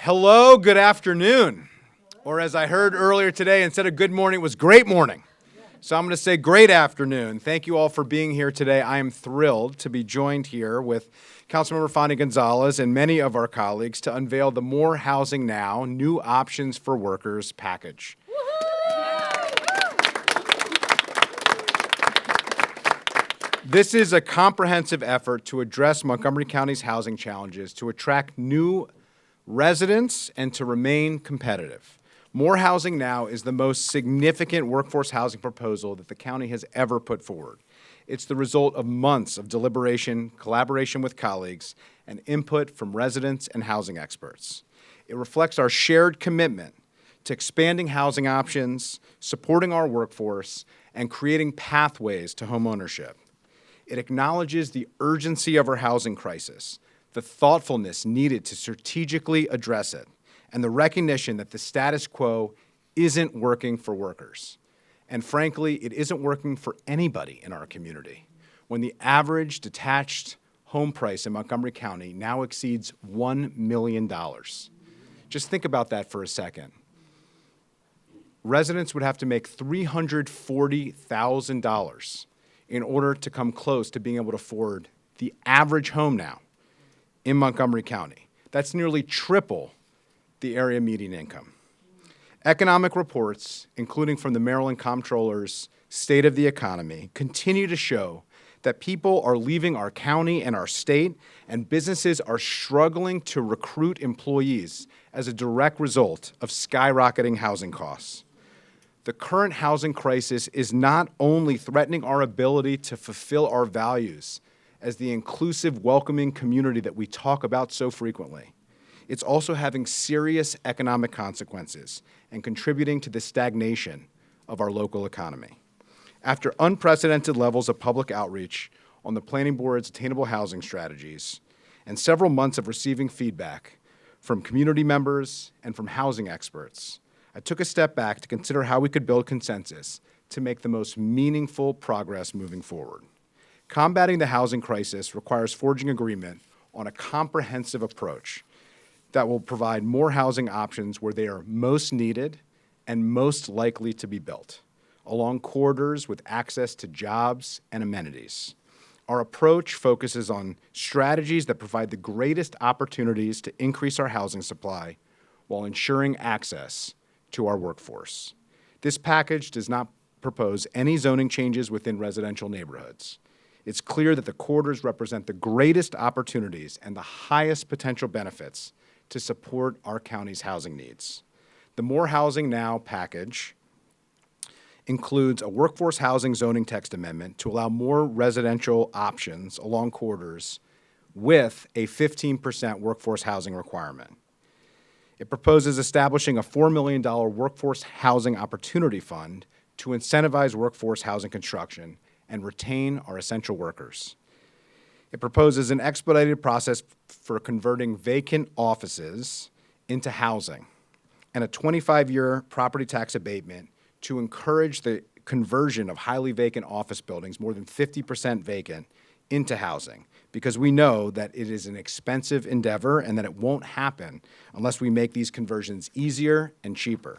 Hello, good afternoon. Or as I heard earlier today, instead of good morning, it was great morning. So I'm going to say great afternoon. Thank you all for being here today. I am thrilled to be joined here with Councilmember Fani-González and many of our colleagues to unveil the More Housing Now, New Options for Workers package. This is a comprehensive effort to address Montgomery County's housing challenges, to attract new residents, and to remain competitive. More Housing Now is the most significant workforce housing proposal that the county has ever put forward. It's the result of months of deliberation, collaboration with colleagues, and input from residents and housing experts. It reflects our shared commitment to expanding housing options, supporting our workforce, and creating pathways to homeownership. It acknowledges the urgency of our housing crisis, the thoughtfulness needed to strategically address it, and the recognition that the status quo isn't working for workers. And frankly, it isn't working for anybody in our community. When the average detached home price in Montgomery County now exceeds $1 million. Just think about that for a second. Residents would have to make $340,000 in order to come close to being able to afford the average home now in Montgomery County. That's nearly triple the area median income. Economic reports, including from the Maryland Comptroller's State of the Economy, continue to show that people are leaving our county and our state, and businesses are struggling to recruit employees as a direct result of skyrocketing housing costs. The current housing crisis is not only threatening our ability to fulfill our values as the inclusive, welcoming community that we talk about so frequently, it's also having serious economic consequences and contributing to the stagnation of our local economy. After unprecedented levels of public outreach on the Planning Board's attainable housing strategies and several months of receiving feedback from community members and from housing experts, I took a step back to consider how we could build consensus to make the most meaningful progress moving forward. Combating the housing crisis requires forging agreement on a comprehensive approach that will provide more housing options where they are most needed and most likely to be built, along corridors with access to jobs and amenities. Our approach focuses on strategies that provide the greatest opportunities to increase our housing supply while ensuring access to our workforce. This package does not propose any zoning changes within residential neighborhoods. It's clear that the corridors represent the greatest opportunities and the highest potential benefits to support our county's housing needs. The More Housing Now package includes a workforce housing zoning text amendment to allow more residential options along corridors with a 15% workforce housing requirement. It proposes establishing a $4 million workforce housing opportunity fund to incentivize workforce housing construction and retain our essential workers. It proposes an expedited process for converting vacant offices into housing and a 25-year property tax abatement to encourage the conversion of highly vacant office buildings, more than 50% vacant, into housing, because we know that it is an expensive endeavor and that it won't happen unless we make these conversions easier and cheaper.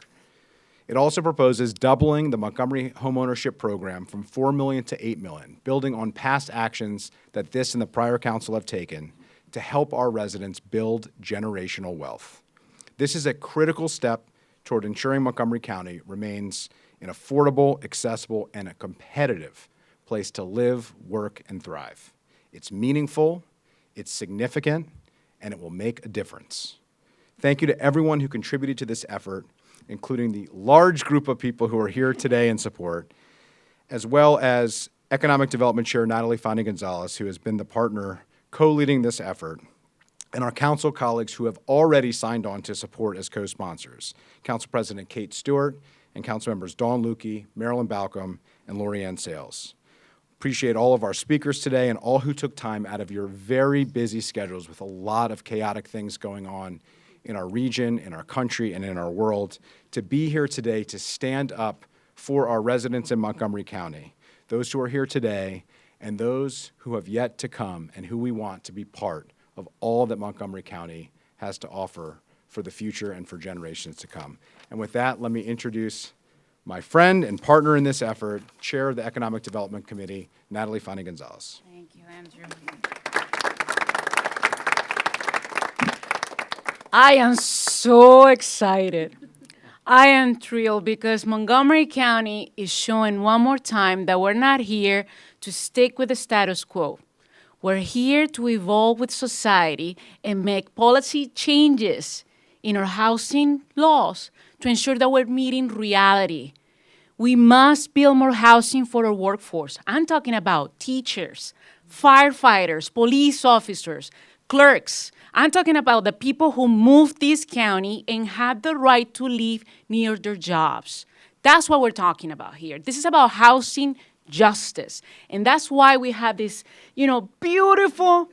It also proposes doubling the Montgomery homeownership program from $4 million to $8 million, building on past actions that this and the prior council have taken to help our residents build generational wealth. This is a critical step toward ensuring Montgomery County remains an affordable, accessible, and a competitive place to live, work, and thrive. It's meaningful, it's significant, and it will make a difference. Thank you to everyone who contributed to this effort, including the large group of people who are here today in support, as well as Economic Development Chair Natali Fani-González, who has been the partner co-leading this effort, and our council colleagues who have already signed on to support as co-sponsors, Council President Kate Stewart and Council Members Dawn Lukey, Marilyn Balcom, and Lorianne Sales. Appreciate all of our speakers today and all who took time out of your very busy schedules with a lot of chaotic things going on in our region, in our country, and in our world, to be here today to stand up for our residents in Montgomery County, those who are here today and those who have yet to come and who we want to be part of all that Montgomery County has to offer for the future and for generations to come. And with that, let me introduce my friend and partner in this effort, Chair of the Economic Development Committee, Natali Fani-González. Thank you, Andrew. I am so excited. I am thrilled because Montgomery County is showing one more time that we're not here to stick with the status quo. We're here to evolve with society and make policy changes in our housing laws to ensure that we're meeting reality. We must build more housing for our workforce. I'm talking about teachers, firefighters, police officers, clerks. I'm talking about the people who move this county and have the right to live near their jobs. That's what we're talking about here. This is about housing justice. And that's why we have this, beautiful,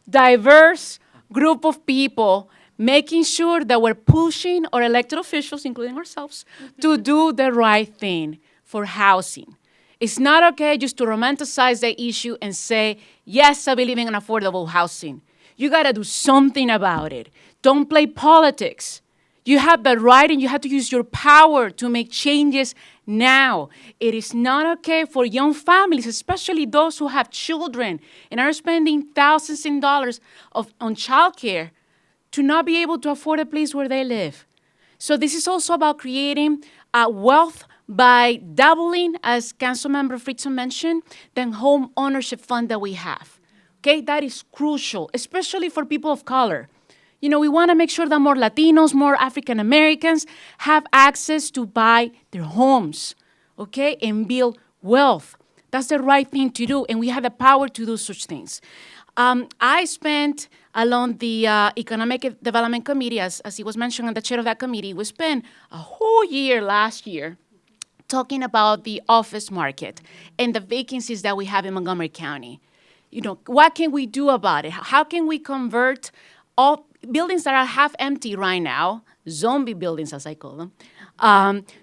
diverse group of people making sure that we're pushing our elected officials, including ourselves, to do the right thing for housing. It's not okay just to romanticize the issue and say, yes, I believe in affordable housing. You got to do something about it. Don't play politics. You have the right and you have to use your power to make changes now. It is not okay for young families, especially those who have children and are spending thousands of dollars on childcare, to not be able to afford a place where they live. So this is also about creating wealth by doubling, as Councilmember Friedson mentioned, the home ownership fund that we have. Okay, that is crucial, especially for people of color. We want to make sure that more Latinos, more African Americans have access to buy their homes, okay, and build wealth. That's the right thing to do, and we have the power to do such things. I spent, along the Economic Development Committee, as he was mentioned, I'm the chair of that committee, we spent a whole year last year talking about the office market and the vacancies that we have in Montgomery County. What can we do about it? How can we convert all buildings that are half empty right now, zombie buildings as I call them,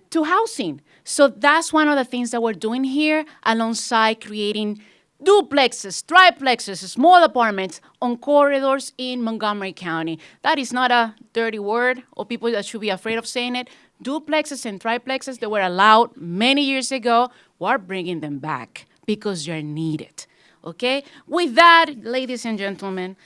to housing? So that's one of the things that we're doing here, alongside creating duplexes, triplexes, small apartments on corridors in Montgomery County. That is not a dirty word or people that should be afraid of saying it. Duplexes and triplexes that were allowed many years ago, we're bringing them back because they're needed. Okay? With that, ladies and gentlemen,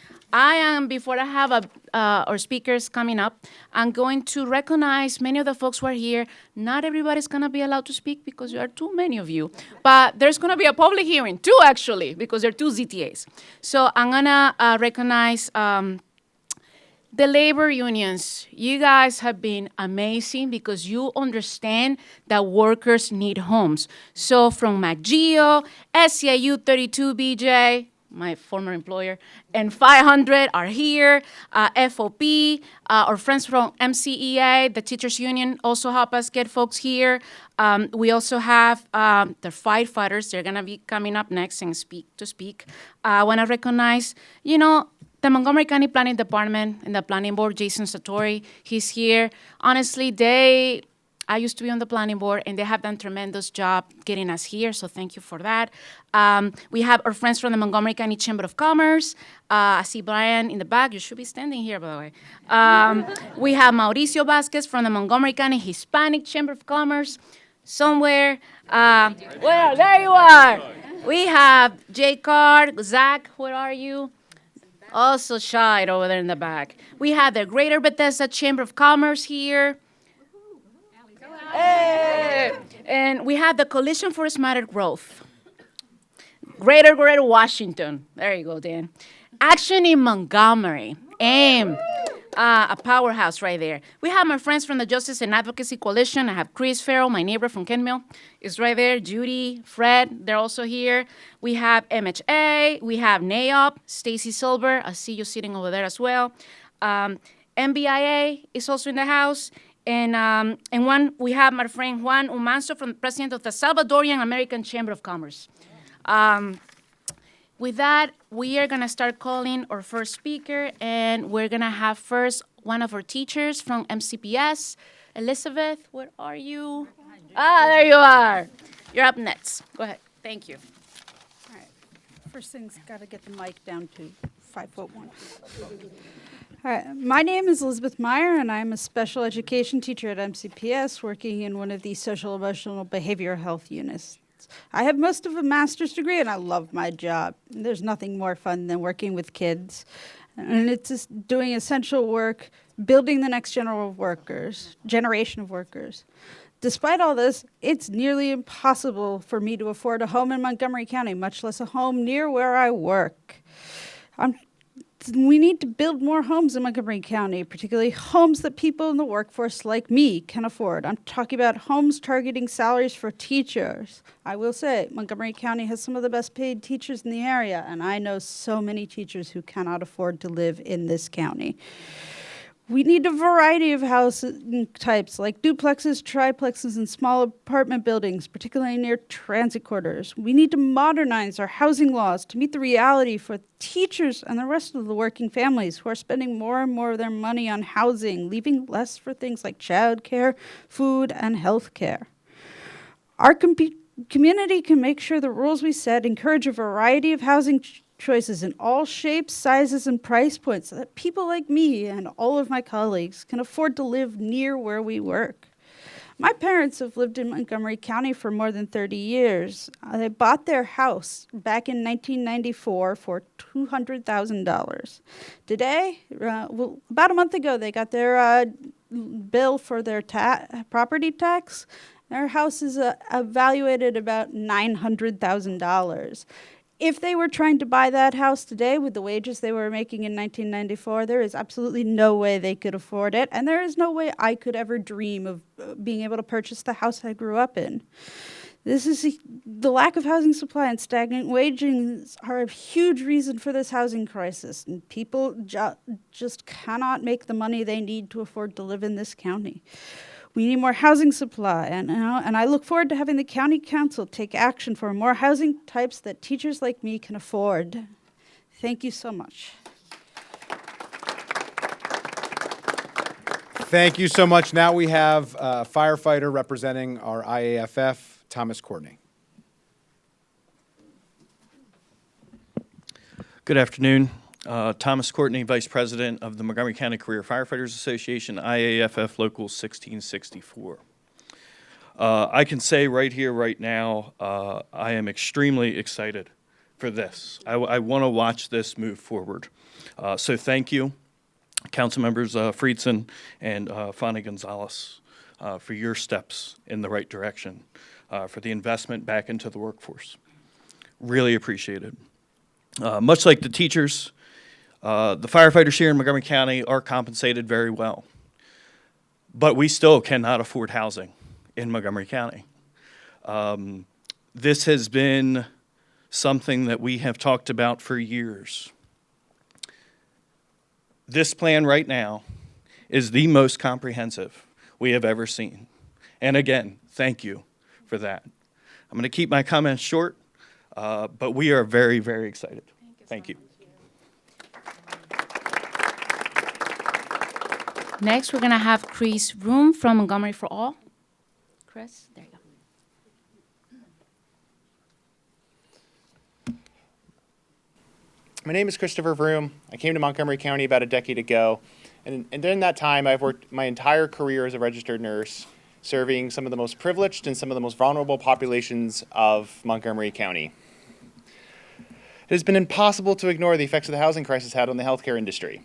before I have our speakers coming up, I'm going to recognize many of the folks who are here. Not everybody's going to be allowed to speak because there are too many of you. But there's going to be a public hearing, too, actually, because there are two ZTAs. So I'm going to recognize the labor unions. You guys have been amazing because you understand that workers need homes. So from McGeo, SEIU 32BJ, my former employer, and 500 are here. FOP, our friends from MCEA, the teachers union, also help us get folks here. We also have the firefighters. They're going to be coming up next and speak. I want to recognize, the Montgomery County Planning Department and the Planning Board, Jason Satori, he's here. Honestly, I used to be on the planning board, and they have done a tremendous job getting us here, so thank you for that. We have our friends from the Montgomery County Chamber of Commerce. I see Brian in the back. You should be standing here, by the way. We have Mauricio Vasquez from the Montgomery County Hispanic Chamber of Commerce. Somewhere, there you are. We have Jay Card, Zach, where are you? Also shy over there in the back. We have the Greater Bethesda Chamber of Commerce here. Hey. And we have the Coalition for Smarter Growth. Greater Washington. There you go, Dan. Action in Montgomery. AIM. A powerhouse right there. We have my friends from the Justice and Advocacy Coalition. I have Chris Farrell, my neighbor from Kent Mill, is right there. Judy, Fred, they're also here. We have MHA. We have NAOP, Stacy Silver. I see you sitting over there as well. MBIA is also in the house. And we have my friend Juan Umanso, from the president of the Salvadorian American Chamber of Commerce. With that, we are going to start calling our first speaker, and we're going to have first one of our teachers from MCPS. Elizabeth, where are you? There you are. You're up next. Go ahead. Thank you. All right. First thing's got to get the mic down to 5'1". Hi, my name is Elizabeth Meyer, and I'm a special education teacher at MCPS, working in one of the social emotional behavioral health units. I have most of a master's degree, and I love my job. There's nothing more fun than working with kids, and it's just doing essential work, building the next generation of workers. Despite all this, it's nearly impossible for me to afford a home in Montgomery County, much less a home near where I work. We need to build more homes in Montgomery County, particularly homes that people in the workforce like me can afford. I'm talking about homes targeting salaries for teachers. I will say, Montgomery County has some of the best paid teachers in the area, and I know so many teachers who cannot afford to live in this county. We need a variety of housing types like duplexes, triplexes, and small apartment buildings, particularly near transit corridors. We need to modernize our housing laws to meet the reality for teachers and the rest of the working families who are spending more and more of their money on housing, leaving less for things like childcare, food, and health care. Our community can make sure the rules we set encourage a variety of housing choices in all shapes, sizes, and price points so that people like me and all of my colleagues can afford to live near where we work. My parents have lived in Montgomery County for more than 30 years. They bought their house back in 1994 for $200,000. Today, about a month ago, they got their bill for their property tax. Their house is evaluated about $900,000. If they were trying to buy that house today with the wages they were making in 1994, there is absolutely no way they could afford it, and there is no way I could ever dream of being able to purchase the house I grew up in. The lack of housing supply and stagnant wages are a huge reason for this housing crisis, and people just cannot make the money they need to afford to live in this county. We need more housing supply, and I look forward to having the county council take action for more housing types that teachers like me can afford. Thank you so much. Thank you so much. Now we have a firefighter representing our IAFF, Thomas Courtney. Good afternoon. Thomas Courtney, Vice President of the Montgomery County Career Firefighters Association, IAFF Local 1664. I can say right here, right now, I am extremely excited for this. I want to watch this move forward. So thank you, Council Members Friedson and Fani-González, for your steps in the right direction, for the investment back into the workforce. Really appreciate it. Much like the teachers, the firefighters here in Montgomery County are compensated very well, but we still cannot afford housing in Montgomery County. This has been something that we have talked about for years. This plan right now is the most comprehensive we have ever seen. And again, thank you for that. I'm going to keep my comments short, but we are very, very excited. Thank you. Next, we're going to have Chris Vroom from Montgomery for All. Chris, there you go. My name is Christopher Vroom. I came to Montgomery County about a decade ago, and during that time, I've worked my entire career as a registered nurse, serving some of the most privileged and some of the most vulnerable populations of Montgomery County. It has been impossible to ignore the effects of the housing crisis had on the healthcare industry.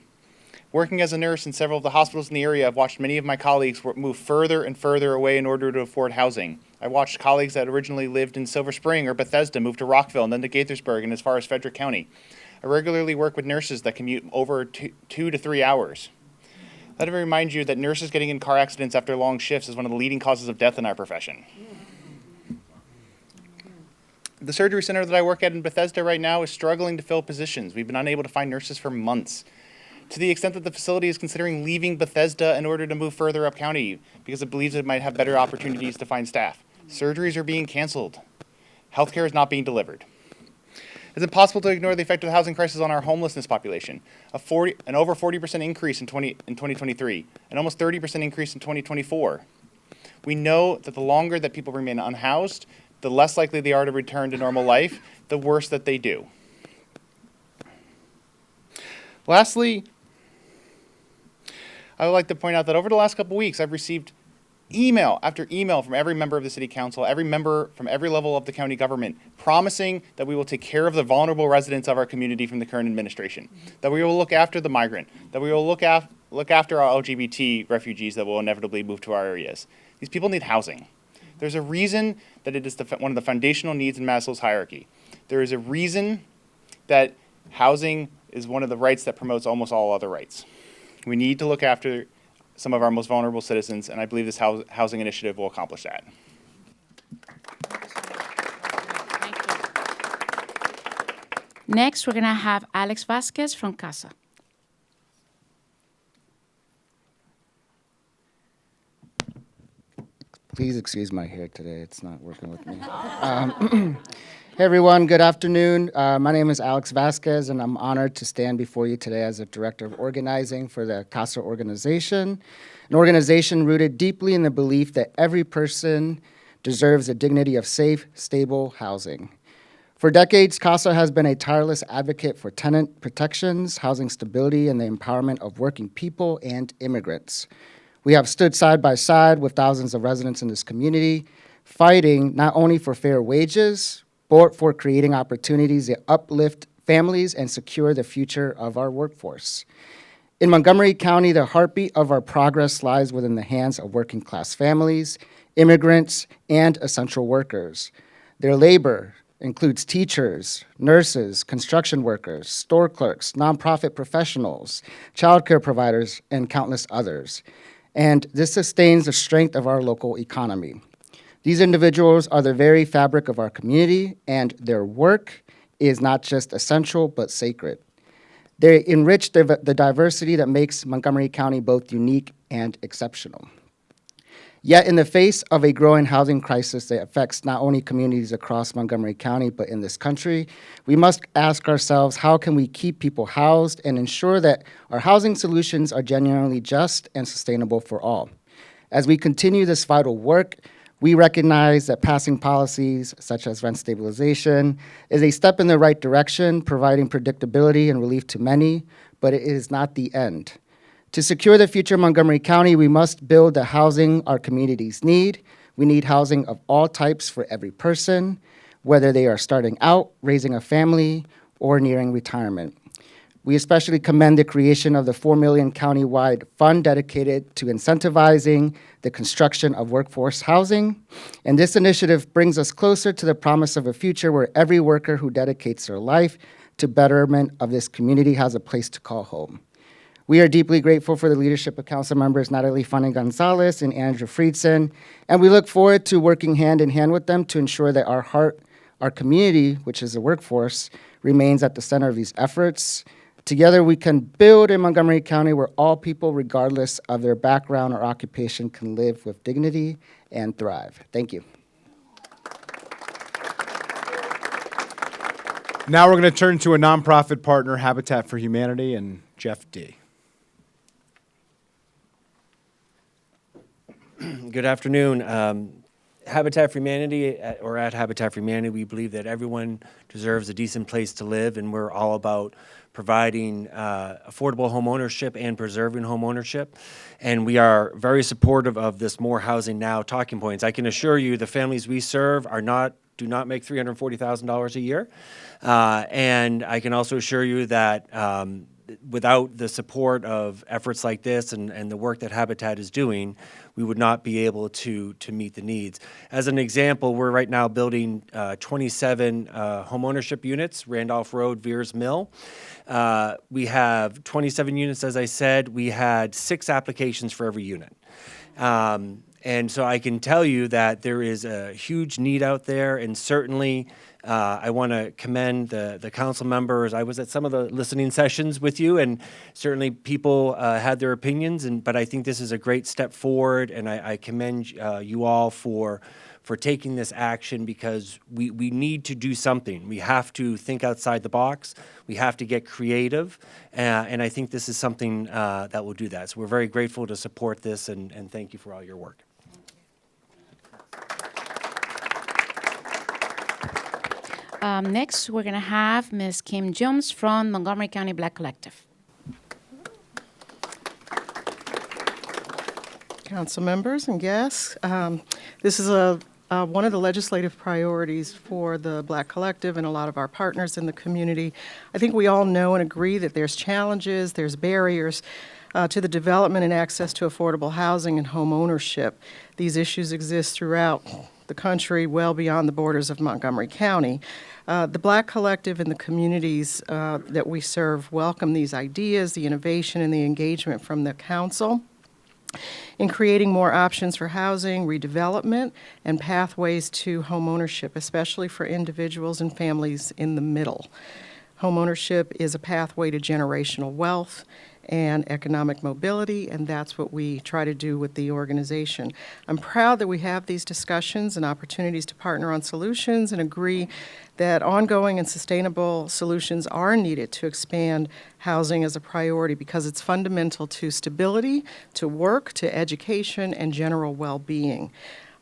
Working as a nurse in several of the hospitals in the area, I've watched many of my colleagues move further and further away in order to afford housing. I watched colleagues that originally lived in Silver Spring or Bethesda move to Rockville and then to Gaithersburg and as far as Frederick County. I regularly work with nurses that commute over 2 to 3 hours. Let me remind you that nurses getting in car accidents after long shifts is one of the leading causes of death in our profession. The surgery center that I work at in Bethesda right now is struggling to fill positions. We've been unable to find nurses for months, to the extent that the facility is considering leaving Bethesda in order to move further up county because it believes it might have better opportunities to find staff. Surgeries are being canceled. Healthcare is not being delivered. It's impossible to ignore the effect of the housing crisis on our homelessness population. An over 40% increase in 2023, an almost 30% increase in 2024. We know that the longer that people remain unhoused, the less likely they are to return to normal life, the worse that they do. Lastly, I would like to point out that over the last couple weeks, I've received email after email from every member of the city council, every member from every level of the county government, promising that we will take care of the vulnerable residents of our community from the current administration, that we will look after the migrant, that we will look after our LGBT refugees that will inevitably move to our areas. These people need housing. There's a reason that it is one of the foundational needs in Maslow's hierarchy. There is a reason that housing is one of the rights that promotes almost all other rights. We need to look after some of our most vulnerable citizens, and I believe this housing initiative will accomplish that. Next, we're going to have Alex Vasquez from CASA. Please excuse my hair today. It's not working with me. Hey, everyone. Good afternoon. My name is Alex Vasquez, and I'm honored to stand before you today as a director of organizing for the CASA organization, an organization rooted deeply in the belief that every person deserves the dignity of safe, stable housing. For decades, CASA has been a tireless advocate for tenant protections, housing stability, and the empowerment of working people and immigrants. We have stood side by side with thousands of residents in this community, fighting not only for fair wages, but for creating opportunities that uplift families and secure the future of our workforce. In Montgomery County, the heartbeat of our progress lies within the hands of working-class families, immigrants, and essential workers. Their labor includes teachers, nurses, construction workers, store clerks, nonprofit professionals, childcare providers, and countless others. And this sustains the strength of our local economy. These individuals are the very fabric of our community, and their work is not just essential, but sacred. They enrich the diversity that makes Montgomery County both unique and exceptional. Yet in the face of a growing housing crisis that affects not only communities across Montgomery County, but in this country, we must ask ourselves, how can we keep people housed and ensure that our housing solutions are genuinely just and sustainable for all? As we continue this vital work, we recognize that passing policies such as rent stabilization is a step in the right direction, providing predictability and relief to many, but it is not the end. To secure the future of Montgomery County, we must build the housing our communities need. We need housing of all types for every person, whether they are starting out, raising a family, or nearing retirement. We especially commend the creation of the $4 million countywide fund dedicated to incentivizing the construction of workforce housing. And this initiative brings us closer to the promise of a future where every worker who dedicates their life to betterment of this community has a place to call home. We are deeply grateful for the leadership of council members Natali Fani-González and Andrew Friedson, and we look forward to working hand in hand with them to ensure that our community, which is the workforce, remains at the center of these efforts. Together, we can build a Montgomery County where all people, regardless of their background or occupation, can live with dignity and thrive. Thank you. Now we're going to turn to a nonprofit partner, Habitat for Humanity, and Jeff D. Good afternoon. Habitat for Humanity, or at Habitat for Humanity, we believe that everyone deserves a decent place to live, and we're all about providing affordable home ownership and preserving home ownership. And we are very supportive of this More Housing Now talking points. I can assure you the families we serve do not make $340,000 a year. And I can also assure you that without the support of efforts like this and the work that Habitat is doing, we would not be able to meet the needs. As an example, we're right now building 27 homeownership units, Randolph Road, Veers Mill. We have 27 units, as I said. We had 6 applications for every unit. And so I can tell you that there is a huge need out there, and certainly I want to commend the council members. I was at some of the listening sessions with you, and certainly people had their opinions, but I think this is a great step forward, and I commend you all for taking this action, because we need to do something. We have to think outside the box. We have to get creative, and I think this is something that will do that. So we're very grateful to support this, and thank you for all your work. Next, we're going to have Ms. Kim Jones from Montgomery County Black Collective. council members and guests. This is one of the legislative priorities for the Black Collective and a lot of our partners in the community. I think we all know and agree that there's challenges, there's barriers to the development and access to affordable housing and home ownership. These issues exist throughout the country, well beyond the borders of Montgomery County. The Black Collective and the communities that we serve welcome these ideas, the innovation, and the engagement from the council in creating more options for housing, redevelopment, and pathways to homeownership, especially for individuals and families in the middle. Homeownership is a pathway to generational wealth and economic mobility, and that's what we try to do with the organization. I'm proud that we have these discussions and opportunities to partner on solutions and agree that ongoing and sustainable solutions are needed to expand housing as a priority because it's fundamental to stability, to work, to education, and general well-being.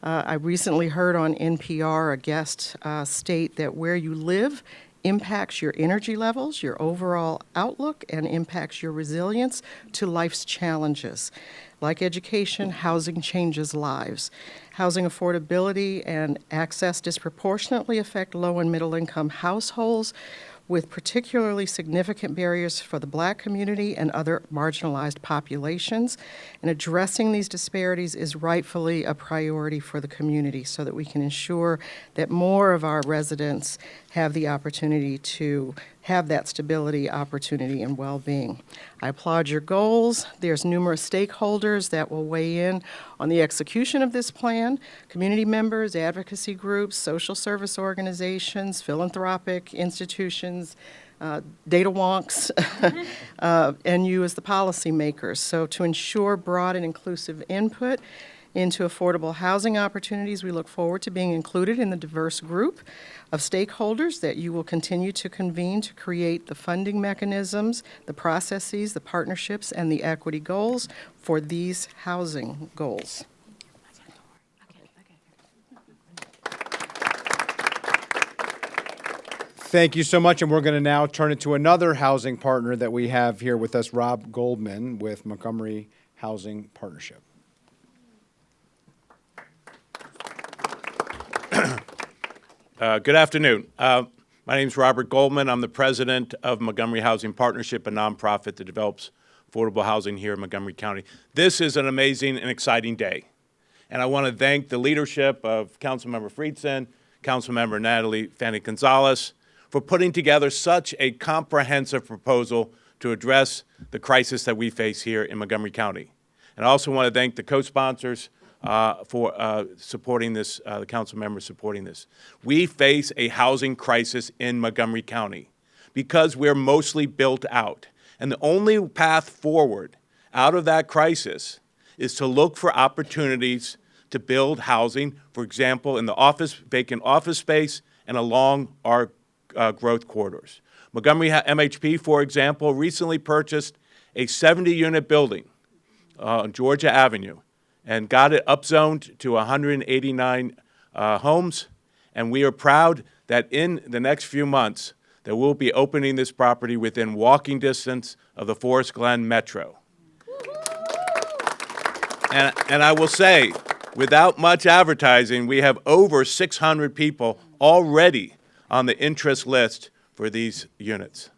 I recently heard on NPR a guest state that where you live impacts your energy levels, your overall outlook, and impacts your resilience to life's challenges. Like education, housing changes lives. Housing affordability and access disproportionately affect low and middle income households, with particularly significant barriers for the Black community and other marginalized populations. And addressing these disparities is rightfully a priority for the community so that we can ensure that more of our residents have the opportunity to have that stability, opportunity, and well-being. I applaud your goals. There's numerous stakeholders that will weigh in on the execution of this plan: community members, advocacy groups, social service organizations, philanthropic institutions, data wonks, and you as the policymakers. So to ensure broad and inclusive input into affordable housing opportunities, we look forward to being included in the diverse group of stakeholders that you will continue to convene to create the funding mechanisms, the processes, the partnerships, and the equity goals for these housing goals. Thank you so much, and we're going to now turn it to another housing partner that we have here with us, Rob Goldman with Montgomery Housing Partnership. Good afternoon. My name is Robert Goldman. I'm the president of Montgomery Housing Partnership, a nonprofit that develops affordable housing here in Montgomery County. This is an amazing and exciting day, and I want to thank the leadership of Councilmember Friedson, Councilmember Natali, Fani-González, for putting together such a comprehensive proposal to address the crisis that we face here in Montgomery County. And I also want to thank the co-sponsors for supporting this, the council members supporting this. We face a housing crisis in Montgomery County because we're mostly built out. And the only path forward out of that crisis is to look for opportunities to build housing, for example, in the vacant office space and along our growth corridors. Montgomery MHP, for example, recently purchased a 70-unit building on Georgia Avenue and got it upzoned to 189 homes. And we are proud that in the next few months that we'll be opening this property within walking distance of the Forest Glen Metro. And I will say, without much advertising, we have over 600 people already on the interest list for these units.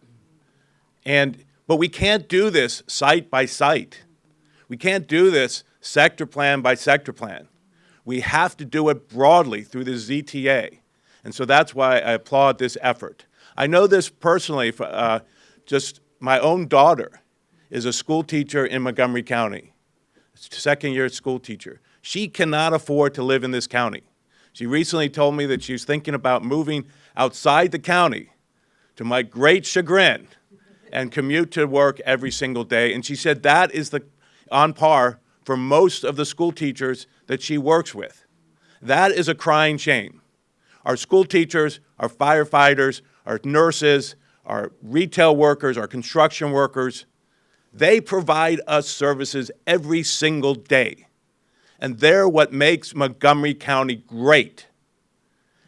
But we can't do this site by site. We can't do this sector plan by sector plan. We have to do it broadly through the ZTA. And so that's why I applaud this effort. I know this personally, just my own daughter is a school teacher in Montgomery County, second-year school teacher. She cannot afford to live in this county. She recently told me that she's thinking about moving outside the county, to my great chagrin, and commute to work every single day. And she said that is on par for most of the school teachers that she works with. That is a crying shame. Our school teachers, our firefighters, our nurses, our retail workers, our construction workers, they provide us services every single day. And they're what makes Montgomery County great.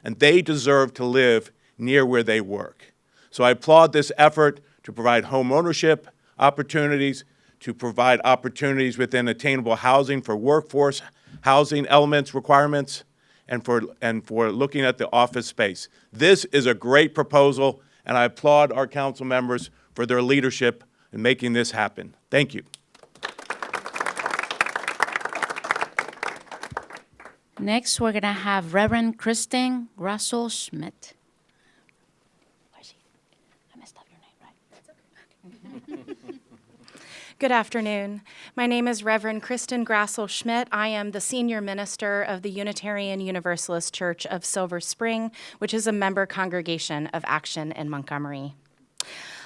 And they deserve to live near where they work. So I applaud this effort to provide home ownership opportunities, to provide opportunities within attainable housing for workforce housing elements, requirements, and for looking at the office space. This is a great proposal, and I applaud our council members for their leadership in making this happen. Thank you. Next, we're going to have Reverend Kristen Grassel-Schmidt. Where's she? I messed up your name, right? Good afternoon. My name is Reverend Kristen Grassel-Schmidt. I am the senior minister of the Unitarian Universalist Church of Silver Spring, which is a member congregation of Action in Montgomery.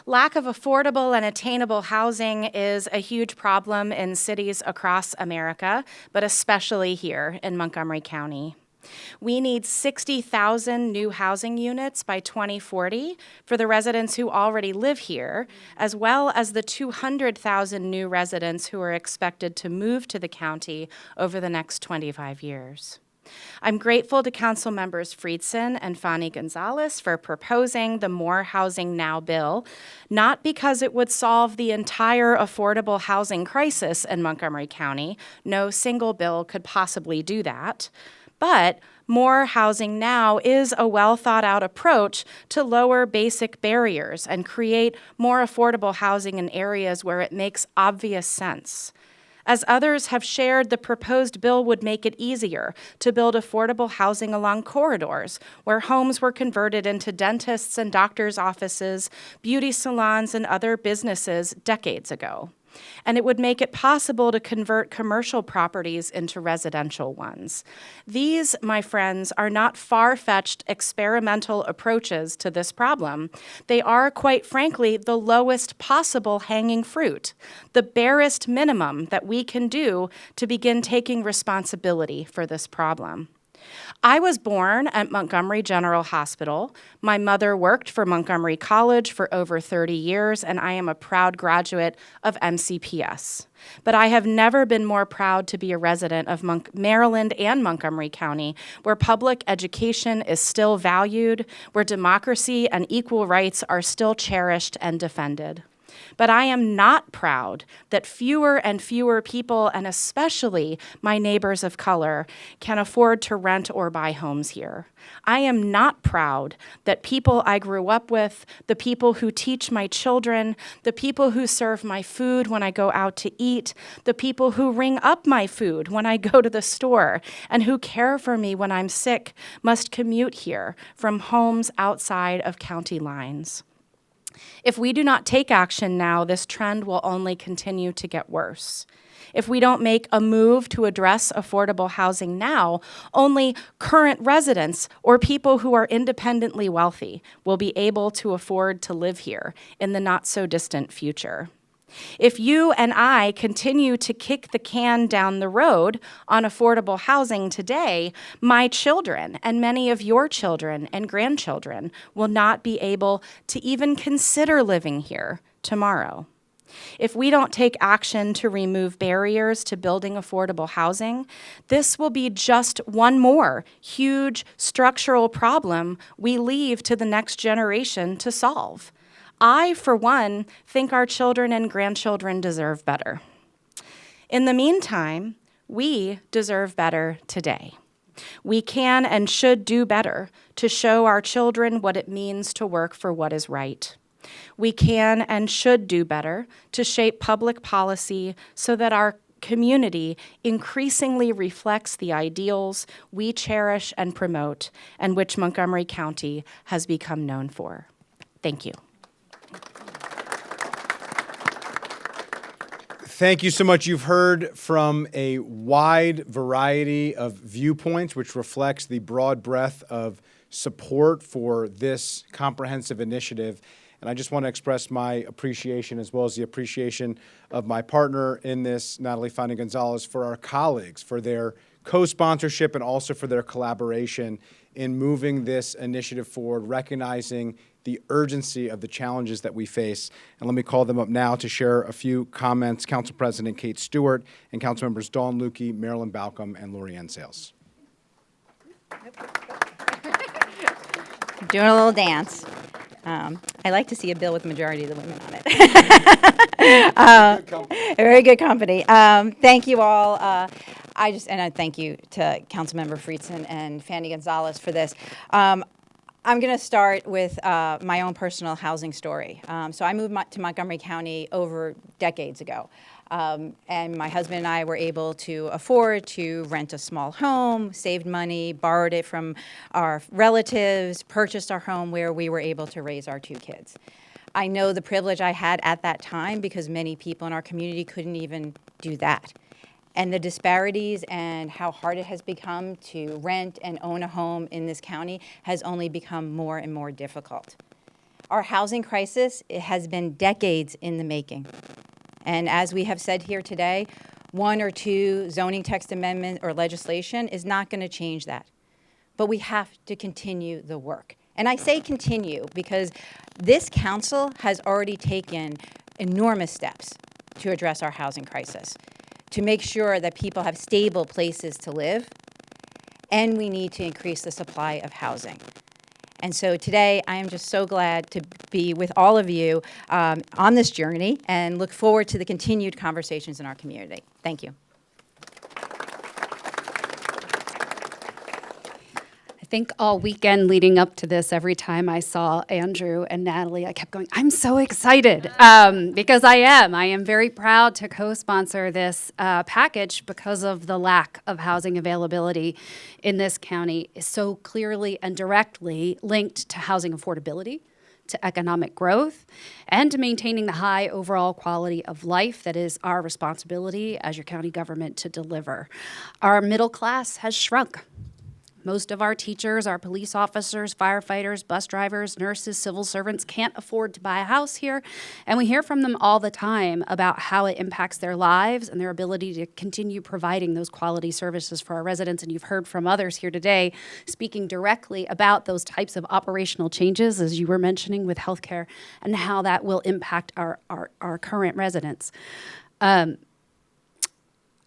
Lack of affordable and attainable housing is a huge problem in cities across America, but especially here in Montgomery County. We need 60,000 new housing units by 2040 for the residents who already live here, as well as the 200,000 new residents who are expected to move to the county over the next 25 years. I'm grateful to Council Members Friedson and Fani-González for proposing the More Housing N.O.W. bill, not because it would solve the entire affordable housing crisis in Montgomery County. No single bill could possibly do that. But More Housing Now is a well-thought-out approach to lower basic barriers and create more affordable housing in areas where it makes obvious sense. As others have shared, the proposed bill would make it easier to build affordable housing along corridors where homes were converted into dentists' and doctors' offices, beauty salons, and other businesses decades ago. And it would make it possible to convert commercial properties into residential ones. These, my friends, are not far-fetched experimental approaches to this problem. They are, quite frankly, the lowest possible hanging fruit, the barest minimum that we can do to begin taking responsibility for this problem. I was born at Montgomery General Hospital. My mother worked for Montgomery College for over 30 years, and I am a proud graduate of MCPS. But I have never been more proud to be a resident of Maryland and Montgomery County, where public education is still valued, where democracy and equal rights are still cherished and defended. But I am not proud that fewer and fewer people, and especially my neighbors of color, can afford to rent or buy homes here. I am not proud that people I grew up with, the people who teach my children, the people who serve my food when I go out to eat, the people who ring up my food when I go to the store, and who care for me when I'm sick, must commute here from homes outside of county lines. If we do not take action now, this trend will only continue to get worse. If we don't make a move to address affordable housing now, only current residents or people who are independently wealthy will be able to afford to live here in the not-so-distant future. If you and I continue to kick the can down the road on affordable housing today, my children and many of your children and grandchildren will not be able to even consider living here tomorrow. If we don't take action to remove barriers to building affordable housing, this will be just one more huge structural problem we leave to the next generation to solve. I, for one, think our children and grandchildren deserve better. In the meantime, we deserve better today. We can and should do better to show our children what it means to work for what is right. We can and should do better to shape public policy so that our community increasingly reflects the ideals we cherish and promote, and which Montgomery County has become known for. Thank you. Thank you so much. You've heard from a wide variety of viewpoints, which reflects the broad breadth of support for this comprehensive initiative. And I just want to express my appreciation, as well as the appreciation of my partner in this, Natali Fani-González, for our colleagues, for their co-sponsorship and also for their collaboration in moving this initiative forward, recognizing the urgency of the challenges that we face. And let me call them up now to share a few comments. Council President Kate Stewart and Council Members Dawn Lukey, Marilyn Balcom, and Lori-Ann Sales. Doing a little dance. I like to see a bill with the majority of the women on it. A very good company. Thank you all. I thank you to Councilmember Friedson and Fani-González for this. I'm going to start with my own personal housing story. So I moved to Montgomery County over decades ago. And my husband and I were able to afford to rent a small home, saved money, borrowed it from our relatives, purchased our home where we were able to raise our 2 kids. I know the privilege I had at that time because many people in our community couldn't even do that. And the disparities and how hard it has become to rent and own a home in this county has only become more and more difficult. Our housing crisis, it has been decades in the making. And as we have said here today, 1 or 2 zoning text amendment or legislation is not going to change that. But we have to continue the work. And I say continue because this council has already taken enormous steps to address our housing crisis, to make sure that people have stable places to live, and we need to increase the supply of housing. And so today, I am just so glad to be with all of you on this journey and look forward to the continued conversations in our community. Thank you. I think all weekend leading up to this, every time I saw Andrew and Natali, I kept going, I'm so excited, because I am. I am very proud to co-sponsor this package because of the lack of housing availability in this county is so clearly and directly linked to housing affordability, to economic growth, and to maintaining the high overall quality of life that is our responsibility as your county government to deliver. Our middle class has shrunk. Most of our teachers, our police officers, firefighters, bus drivers, nurses, civil servants can't afford to buy a house here. And we hear from them all the time about how it impacts their lives and their ability to continue providing those quality services for our residents. And you've heard from others here today speaking directly about those types of operational changes, as you were mentioning with healthcare, and how that will impact our current residents.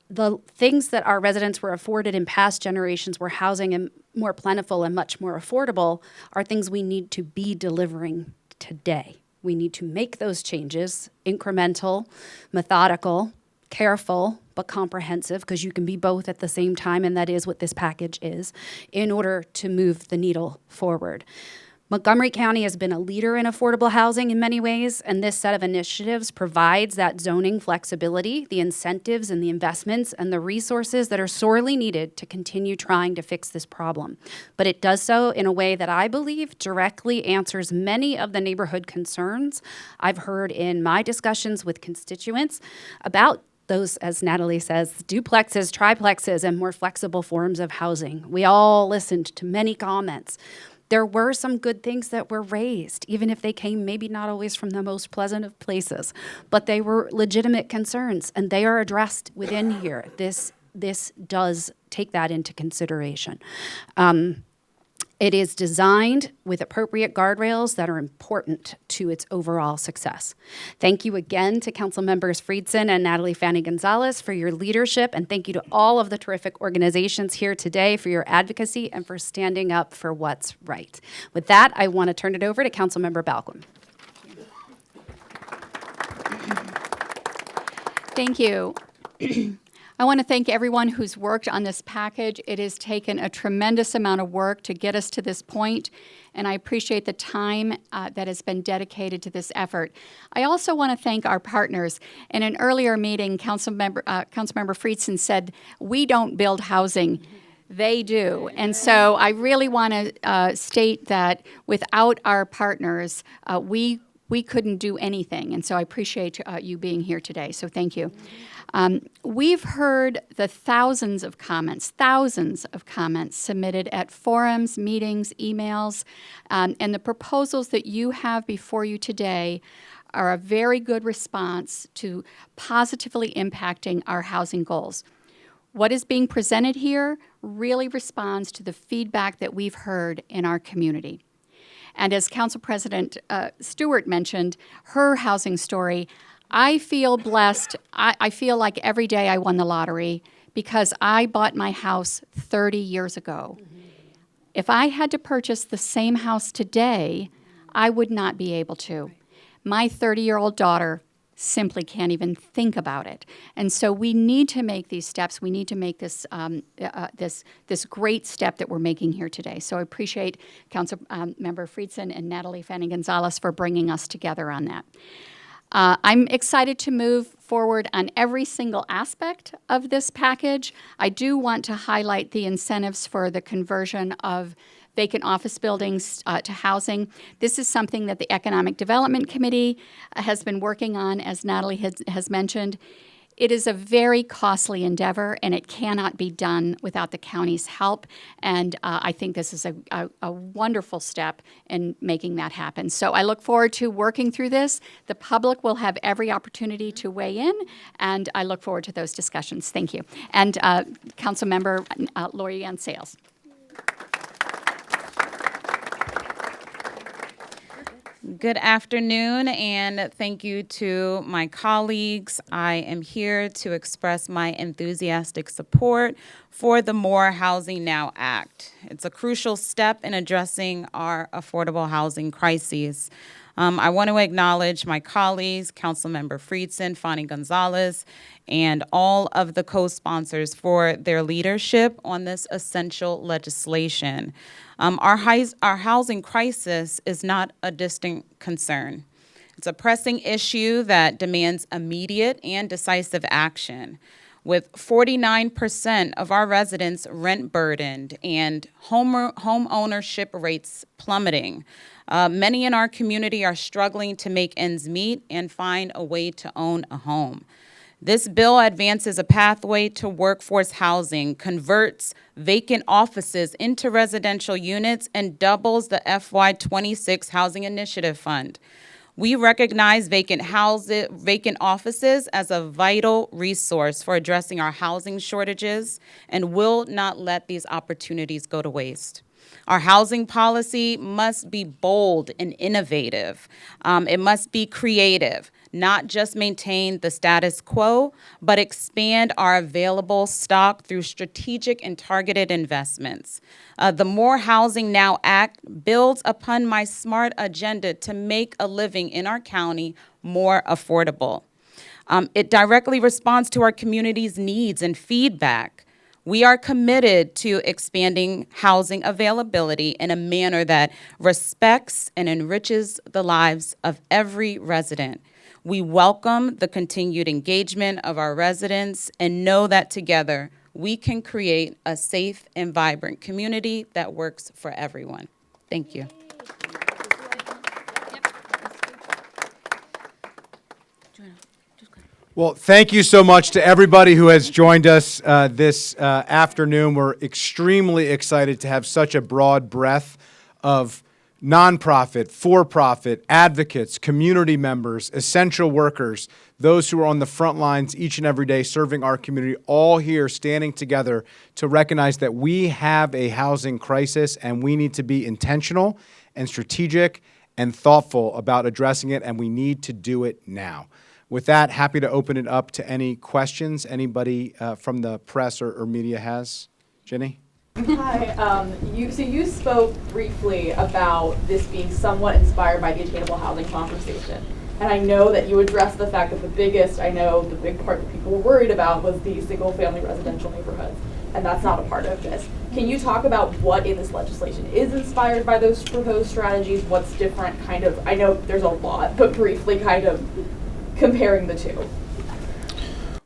The things that our residents were afforded in past generations where housing and more plentiful and much more affordable are things we need to be delivering today. We need to make those changes, incremental, methodical, careful, but comprehensive, because you can be both at the same time, and that is what this package is, in order to move the needle forward. Montgomery County has been a leader in affordable housing in many ways, and this set of initiatives provides that zoning flexibility, the incentives and the investments and the resources that are sorely needed to continue trying to fix this problem. But it does so in a way that I believe directly answers many of the neighborhood concerns I've heard in my discussions with constituents about those, as Natali says, duplexes, triplexes, and more flexible forms of housing. We all listened to many comments. There were some good things that were raised, even if they came maybe not always from the most pleasant of places, but they were legitimate concerns, and they are addressed within here. This does take that into consideration. It is designed with appropriate guardrails that are important to its overall success. Thank you again to Council Members Friedson and Natali Fani-González for your leadership, and thank you to all of the terrific organizations here today for your advocacy and for standing up for what's right. With that, I want to turn it over to Councilmember Balquim. Thank you. I want to thank everyone who's worked on this package. It has taken a tremendous amount of work to get us to this point, and I appreciate the time that has been dedicated to this effort. I also want to thank our partners. In an earlier meeting, Councilmember Friedson said, we don't build housing. They do. And so I really want to state that without our partners, we couldn't do anything. And so I appreciate you being here today. So thank you. We've heard the thousands of comments submitted at forums, meetings, emails, and the proposals that you have before you today are a very good response to positively impacting our housing goals. What is being presented here really responds to the feedback that we've heard in our community. And as Council President Stewart mentioned, her housing story, I feel blessed. I feel like every day I won the lottery because I bought my house 30 years ago. Mm-hmm. If I had to purchase the same house today, I would not be able to. My 30-year-old daughter simply can't even think about it. And so we need to make these steps. We need to make this this great step that we're making here today. So I appreciate Council Member Friedson and Natali Fani-González for bringing us together on that. I'm excited to move forward on every single aspect of this package. I do want to highlight the incentives for the conversion of vacant office buildings to housing. This is something that the Economic Development Committee has been working on, as Natali has mentioned. It is a very costly endeavor, and it cannot be done without the county's help. And I think this is a wonderful step in making that happen. So I look forward to working through this. The public will have every opportunity to weigh in, and I look forward to those discussions. Thank you. And Councilmember Lori Ann Sales. Good afternoon, and thank you to my colleagues. I am here to express my enthusiastic support for the More Housing Now Act. It's a crucial step in addressing our affordable housing crises. I want to acknowledge my colleagues, Councilmember Friedson, Fani-González, and all of the co-sponsors for their leadership on this essential legislation. Our housing crisis is not a distant concern. It's a pressing issue that demands immediate and decisive action. With 49% of our residents rent burdened and home ownership rates plummeting, many in our community are struggling to make ends meet and find a way to own a home. This bill advances a pathway to workforce housing, converts vacant offices into residential units, and doubles the FY26 Housing Initiative Fund. We recognize vacant offices as a vital resource for addressing our housing shortages and will not let these opportunities go to waste. Our housing policy must be bold and innovative. It must be creative, not just maintain the status quo, but expand our available stock through strategic and targeted investments. The More Housing Now Act builds upon my SMART agenda to make a living in our county more affordable. It directly responds to our community's needs and feedback. We are committed to expanding housing availability in a manner that respects and enriches the lives of every resident. We welcome the continued engagement of our residents and know that together we can create a safe and vibrant community that works for everyone. Thank you. Well, thank you so much to everybody who has joined us this afternoon. We're extremely excited to have such a broad breadth of nonprofit, for-profit, advocates, community members, essential workers, those who are on the front lines each and every day serving our community, all here standing together to recognize that we have a housing crisis and we need to be intentional and strategic and thoughtful about addressing it, and we need to do it now. With that, happy to open it up to any questions anybody from the press or media has. Jenny? Hi. You spoke briefly about this being somewhat inspired by the attainable housing conversation. And I know that you addressed the fact that the big part that people were worried about was the single-family residential neighborhoods. And that's not a part of this. Can you talk about what in this legislation is inspired by those proposed strategies? What's different, I know there's a lot, but briefly comparing the two?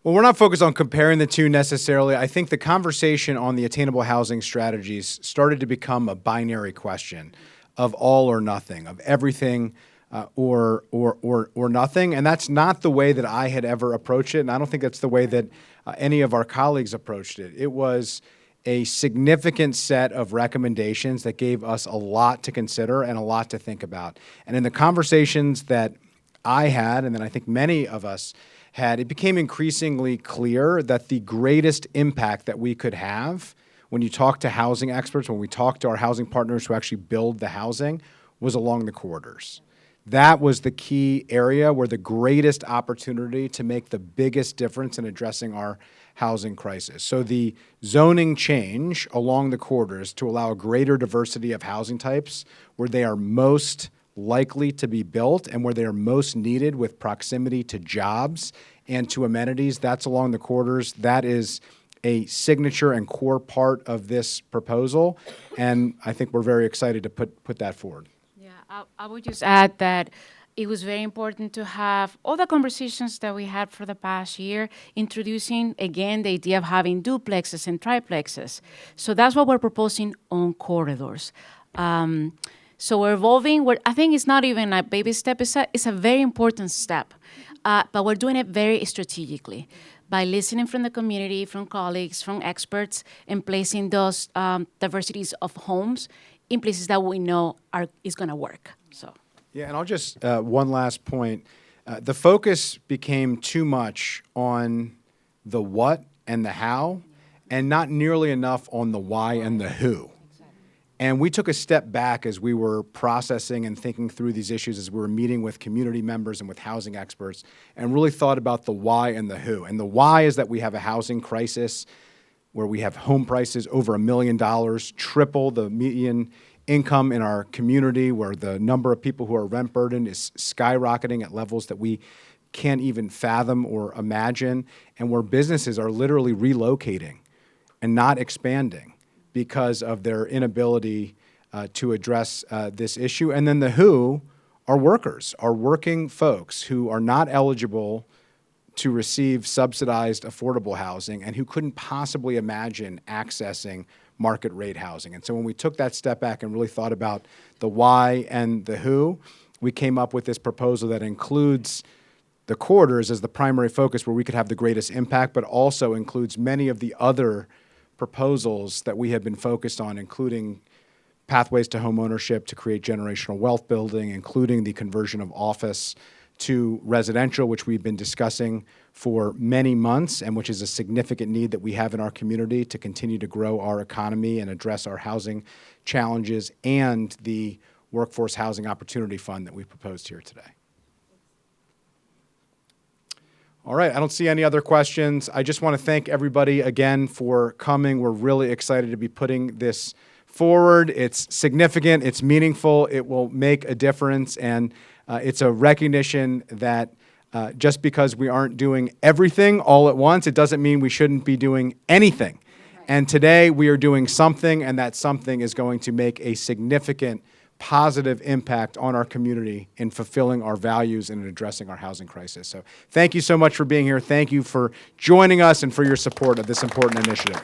Well, we're not focused on comparing the two necessarily. I think the conversation on the attainable housing strategies started to become a binary question of all or nothing, of everything or nothing. And that's not the way that I had ever approached it. And I don't think that's the way that any of our colleagues approached it. It was a significant set of recommendations that gave us a lot to consider and a lot to think about. And in the conversations that I had, and then I think many of us had, it became increasingly clear that the greatest impact that we could have when you talk to housing experts, when we talk to our housing partners who actually build the housing, was along the corridors. That was the key area where the greatest opportunity to make the biggest difference in addressing our housing crisis. So the zoning change along the corridors to allow a greater diversity of housing types where they are most likely to be built and where they are most needed with proximity to jobs and to amenities, that's along the corridors. That is a signature and core part of this proposal, and I think we're very excited to put that forward. Yeah, I would just add that it was very important to have all the conversations that we had for the past year, introducing, again, the idea of having duplexes and triplexes. So that's what we're proposing on corridors. So we're evolving. I think it's not even a baby step. It's a very important step, but we're doing it very strategically by listening from the community, from colleagues, from experts, and placing those diversities of homes in places that we know is going to work. So. Yeah, and I'll just, one last point. The focus became too much on the what and the how, and not nearly enough on the why and the who. And we took a step back as we were processing and thinking through these issues, as we were meeting with community members and with housing experts, and really thought about the why and the who. And the why is that we have a housing crisis where we have home prices over $1 million, triple the median income in our community, where the number of people who are rent burdened is skyrocketing at levels that we can't even fathom or imagine, and where businesses are literally relocating and not expanding because of their inability to address this issue. And then the who are workers, are working folks who are not eligible to receive subsidized affordable housing and who couldn't possibly imagine accessing market rate housing. And so when we took that step back and really thought about the why and the who, we came up with this proposal that includes the corridors as the primary focus where we could have the greatest impact, but also includes many of the other proposals that we have been focused on, including pathways to home ownership to create generational wealth building, including the conversion of office to residential, which we've been discussing for many months and which is a significant need that we have in our community to continue to grow our economy and address our housing challenges, and the Workforce Housing Opportunity Fund that we proposed here today. All right, I don't see any other questions. I just want to thank everybody again for coming. We're really excited to be putting this forward. It's significant, it's meaningful, it will make a difference, and it's a recognition that just because we aren't doing everything all at once, it doesn't mean we shouldn't be doing anything. And today we are doing something, and that something is going to make a significant positive impact on our community in fulfilling our values and in addressing our housing crisis. So thank you so much for being here. Thank you for joining us and for your support of this important initiative.